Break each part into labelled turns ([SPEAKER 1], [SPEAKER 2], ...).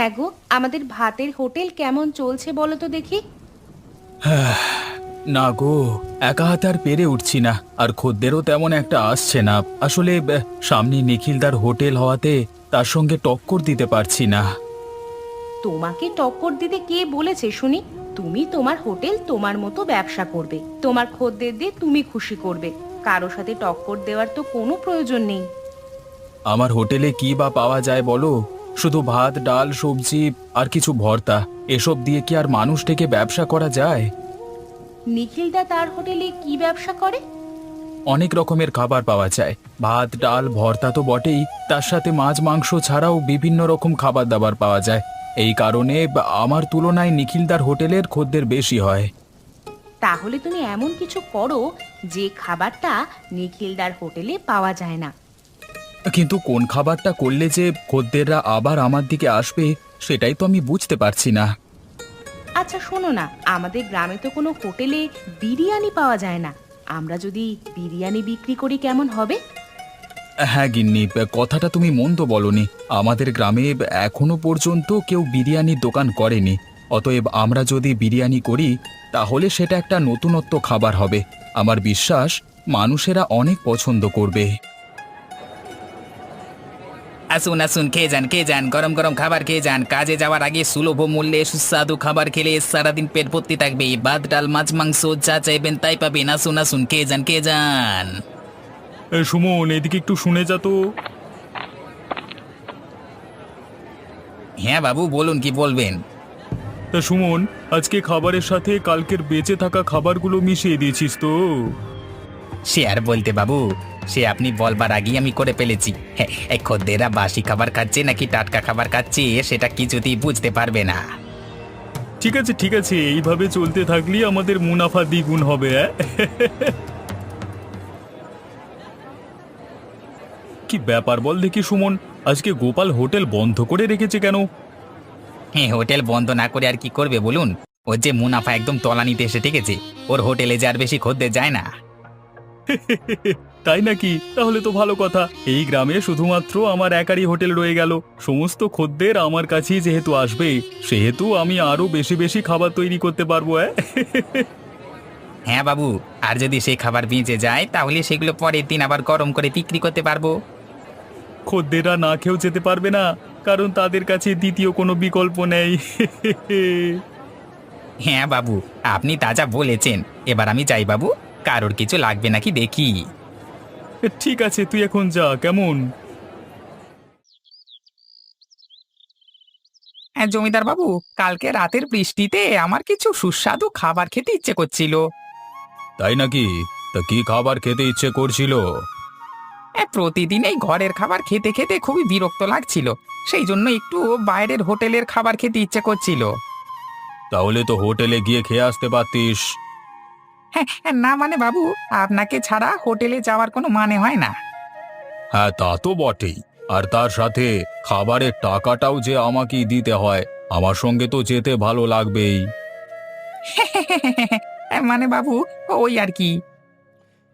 [SPEAKER 1] হ্যাঁ গো, আমাদের ভাতের হোটেল কেমন চলছে বলো তো দেখি।
[SPEAKER 2] না গো, একা হাতে আর পেরে উঠছি না, আর খদ্দেরও তেমন একটা আসছে না। আসলে সামনে নিখিলদার হোটেল হওয়াতে তার সঙ্গে টক্কর দিতে পারছি না।
[SPEAKER 1] তোমাকে টক্কর দিতে কে বলেছে শুনি? তুমি তোমার হোটেল তোমার মতো ব্যবসা করবে, তোমার খদ্দের দিয়ে তুমি খুশি করবে। কারো সাথে টক্কর দেওয়ার তো কোনো প্রয়োজন নেই।
[SPEAKER 2] আমার হোটেলে কি বা পাওয়া যায় বলো? শুধু ভাত, ডাল, সবজি আর কিছু ভর্তা। এসব দিয়ে কি আর মানুষ থেকে ব্যবসা করা যায়?
[SPEAKER 1] নিখিলদা তার হোটেলে কি ব্যবসা করে?
[SPEAKER 2] অনেক রকমের খাবার পাওয়া যায়। ভাত, ডাল, ভর্তা তো বটেই, তার সাথে মাছ, মাংস ছাড়াও বিভিন্ন রকম খাবার দাবার পাওয়া যায়। এই কারণে আমার তুলনায় নিখিলদার হোটেলের খদ্দের বেশি হয়।
[SPEAKER 1] তাহলে তুমি এমন কিছু করো যে খাবারটা নিখিলদার হোটেলে পাওয়া যায় না।
[SPEAKER 2] কিন্তু কোন খাবারটা করলে যে খদ্দেররা আবার আমার দিকে আসবে, সেটাই তো আমি বুঝতে পারছি না।
[SPEAKER 1] আচ্ছা শোনো না, আমাদের গ্রামে তো কোনো হোটেলে বিরিয়ানি পাওয়া যায় না। আমরা যদি বিরিয়ানি বিক্রি করি কেমন হবে?
[SPEAKER 2] হ্যাঁ গিন্নি, কথাটা তুমি মন্দ বলনি। আমাদের গ্রামে এখনো পর্যন্ত কেউ বিরিয়ানির দোকান করেনি। অতএব আমরা যদি বিরিয়ানি করি, তাহলে সেটা একটা নতুনত্ব খাবার হবে। আমার বিশ্বাস মানুষেরা অনেক পছন্দ করবে।
[SPEAKER 3] আসুন আসুন, খেয়ে যান, গরম গরম খাবার খেয়ে যান। কাজে যাওয়ার আগে সুলভ মূল্যে সুস্বাদু খাবার খেলে সারাদিন পেট ভর্তি থাকবে। ভাত, ডাল, মাছ, মাংস যা চাইবেন তাই পাবেন। আসুন আসুন, খেয়ে যান খেয়ে যান।
[SPEAKER 2] সুমন, এদিকে একটু শুনে যা তো।
[SPEAKER 3] হ্যাঁ বাবু, বলুন কি বলবেন।
[SPEAKER 2] তা সুমন, আজকে খাবারের সাথে কালকের বেঁচে থাকা খাবারগুলো মিশিয়ে দিয়েছিস তো?
[SPEAKER 3] সে আর বলতে বাবু, সে আপনি বলবার আগেই আমি করে ফেলেছি। হ্যাঁ, এই খদ্দেররা বাসি খাবার খাচ্ছে নাকি টাটকা খাবার খাচ্ছে সেটা কিছুতেই বুঝতে পারবে না।
[SPEAKER 2] ঠিক আছে ঠিক আছে, এইভাবে চলতে থাকলেই আমাদের মুনাফা দ্বিগুণ হবে। কি ব্যাপার বল দেখি সুমন, আজকে গোপাল হোটেল বন্ধ করে রেখেছে কেন?
[SPEAKER 3] হ্যাঁ, হোটেল বন্ধ না করে আর কি করবে বলুন? ওর যে মুনাফা একদম তলানিতে এসে ঠেকেছে। ওর হোটেলে যে আর বেশি খদ্দের যায় না।
[SPEAKER 2] তাই নাকি? তাহলে তো ভালো কথা। এই গ্রামে শুধুমাত্র আমার একারই হোটেল রয়ে গেল। সমস্ত খদ্দের আমার কাছেই যেহেতু আসবে, সেহেতু আমি আরো বেশি বেশি খাবার তৈরি করতে পারবো।
[SPEAKER 3] হ্যাঁ বাবু, আর যদি সেই খাবার বেঁচে যায় তাহলে সেগুলো পরের দিন আবার গরম করে বিক্রি করতে পারবো।
[SPEAKER 2] খদ্দেররা না খেয়েও যেতে পারবে না, কারণ তাদের কাছে দ্বিতীয় কোনো বিকল্প নেই।
[SPEAKER 3] হ্যাঁ বাবু, আপনি তাজা বলেছেন। এবার আমি যাই বাবু, কারোর কিছু লাগবে নাকি দেখি।
[SPEAKER 2] ঠিক আছে, তুই এখন যা, কেমন?
[SPEAKER 3] হ্যাঁ জমিদার বাবু, কালকে রাতের বৃষ্টিতে আমার কিছু সুস্বাদু খাবার খেতে ইচ্ছে করছিল।
[SPEAKER 2] তাই নাকি? তা কি খাবার খেতে ইচ্ছে করছিল?
[SPEAKER 3] প্রতিদিন এই ঘরের খাবার খেতে খেতে খুবই বিরক্ত লাগছিল। সেই জন্য একটু বাইরের হোটেলের খাবার খেতে ইচ্ছে করছিল।
[SPEAKER 2] তাহলে তো হোটেলে গিয়ে খেয়ে আসতে পারতিস।
[SPEAKER 3] হ্যাঁ হ্যাঁ, না মানে বাবু, আপনাকে ছাড়া হোটেলে যাওয়ার কোনো মানে হয় না।
[SPEAKER 2] হ্যাঁ, তা তো বটেই। আর তার সাথে খাবারের টাকাটাও যে আমাকেই দিতে হয়। আমার সঙ্গে তো যেতে ভালো লাগবেই।
[SPEAKER 3] মানে বাবু, ওই আর কি।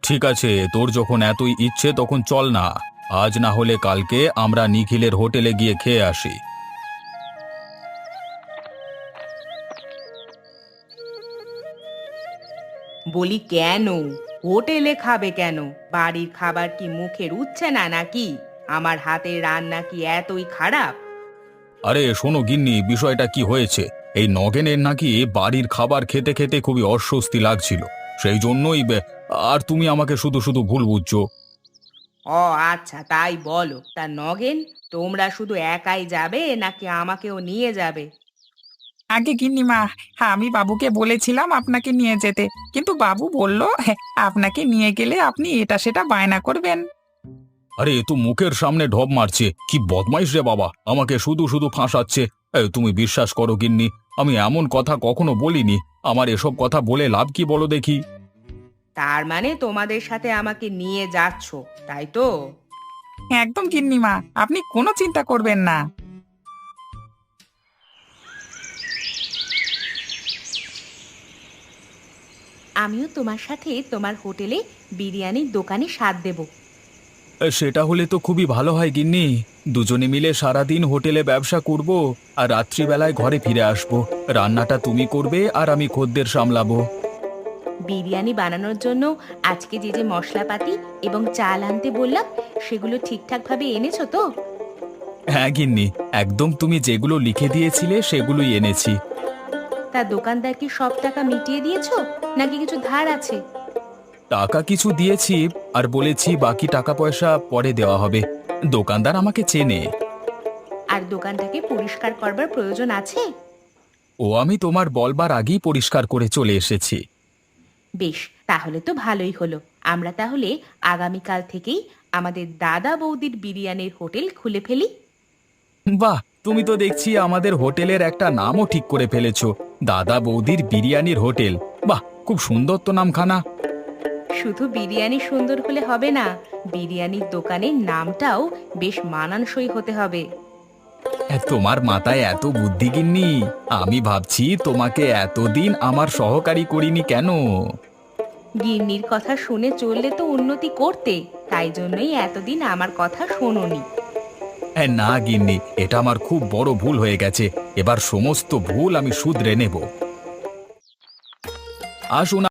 [SPEAKER 2] ঠিক আছে, তোর যখন এতই ইচ্ছে তখন চল না। আজ না হলে কালকে আমরা নিখিলের হোটেলে গিয়ে খেয়ে আসি।
[SPEAKER 1] বলি কেন? হোটেলে খাবে কেন? বাড়ির খাবার কি মুখে রুচছে না নাকি? আমার হাতের রান্না কি এতই খারাপ?
[SPEAKER 2] আরে শোনো গিন্নি, বিষয়টা কি হয়েছে? এই নগেনের নাকি বাড়ির খাবার খেতে খেতে খুবই অস্বস্তি লাগছিল। সেই জন্যই আর তুমি আমাকে শুধু শুধু ভুল বুঝছো।
[SPEAKER 1] ও আচ্ছা, তাই বলো। তা নগেন, তোমরা শুধু একাই যাবে নাকি আমাকেও নিয়ে যাবে?
[SPEAKER 3] আগে গিন্নিমা, হ্যাঁ আমি বাবুকে বলেছিলাম আপনাকে নিয়ে যেতে, কিন্তু বাবু বলল হ্যাঁ, আপনাকে নিয়ে গেলে আপনি এটা সেটা বায়না করবেন।
[SPEAKER 2] আরে এ তো মুখের সামনে ঢপ মারছে, কি বদমাইশ রে বাবা, আমাকে শুধু শুধু ফাঁসাচ্ছে। তুমি বিশ্বাস করো গিন্নি, আমি এমন কথা কখনো বলিনি। আমার এসব কথা বলে লাভ কি বলো দেখি?
[SPEAKER 1] তার মানে তোমাদের সাথে আমাকে নিয়ে যাচ্ছ, তাই তো?
[SPEAKER 3] হ্যাঁ, একদম গিন্নিমা, আপনি কোনো চিন্তা করবেন না।
[SPEAKER 1] আমিও তোমার সাথে তোমার হোটেলে বিরিয়ানির দোকানে স্বাদ দেব।
[SPEAKER 2] সেটা হলে তো খুবই ভালো হয় গিন্নি। দুজনে মিলে সারাদিন হোটেলে ব্যবসা করব আর রাত্রিবেলায় ঘরে ফিরে আসব। রান্নাটা তুমি করবে আর আমি খদ্দের সামলাবো।
[SPEAKER 1] বিরিয়ানি বানানোর জন্য আজকে যে যে মশলাপাতি এবং চাল আনতে বললাম সেগুলো ঠিকঠাকভাবে এনেছো তো?
[SPEAKER 2] হ্যাঁ গিন্নি, একদম তুমি যেগুলো লিখে দিয়েছিলে সেগুলোই এনেছি।
[SPEAKER 1] তা দোকানদার কি সব টাকা মিটিয়ে দিয়েছো নাকি কিছু ধার আছে?
[SPEAKER 2] টাকা কিছু দিয়েছি আর বলেছি বাকি টাকা পয়সা পরে দেওয়া হবে। দোকানদার আমাকে চেনে।
[SPEAKER 1] আর দোকানটাকে পরিষ্কার করবার প্রয়োজন আছে?
[SPEAKER 2] ও আমি তোমার বলবার আগেই পরিষ্কার করে চলে এসেছি।
[SPEAKER 1] বেশ, তাহলে তো ভালোই হলো। আমরা তাহলে আগামীকাল থেকেই আমাদের দাদা বৌদির বিরিয়ানির হোটেল খুলে ফেলি।
[SPEAKER 2] বাহ, তুমি তো দেখছি আমাদের হোটেলের একটা নামও ঠিক করে ফেলেছো, দাদা বৌদির বিরিয়ানির হোটেল। বাহ, খুব সুন্দর তো নামখানা।
[SPEAKER 1] শুধু বিরিয়ানি সুন্দর হলে হবে না, বিরিয়ানির দোকানের নামটাও বেশ মানানসই হতে হবে।
[SPEAKER 2] তোমার মাথায় এত বুদ্ধি গিন্নি, আমি ভাবছি তোমাকে এতদিন আমার সহকারী করিনি কেন।
[SPEAKER 1] গিন্নির কথা শুনে চললে তো উন্নতি করতে, তাই জন্যই এতদিন আমার কথা শোনোনি।
[SPEAKER 2] না গিন্নি, এটা আমার খুব বড় ভুল হয়ে গেছে। এবার সমস্ত ভুল আমি শুধরে নেব। আসুন।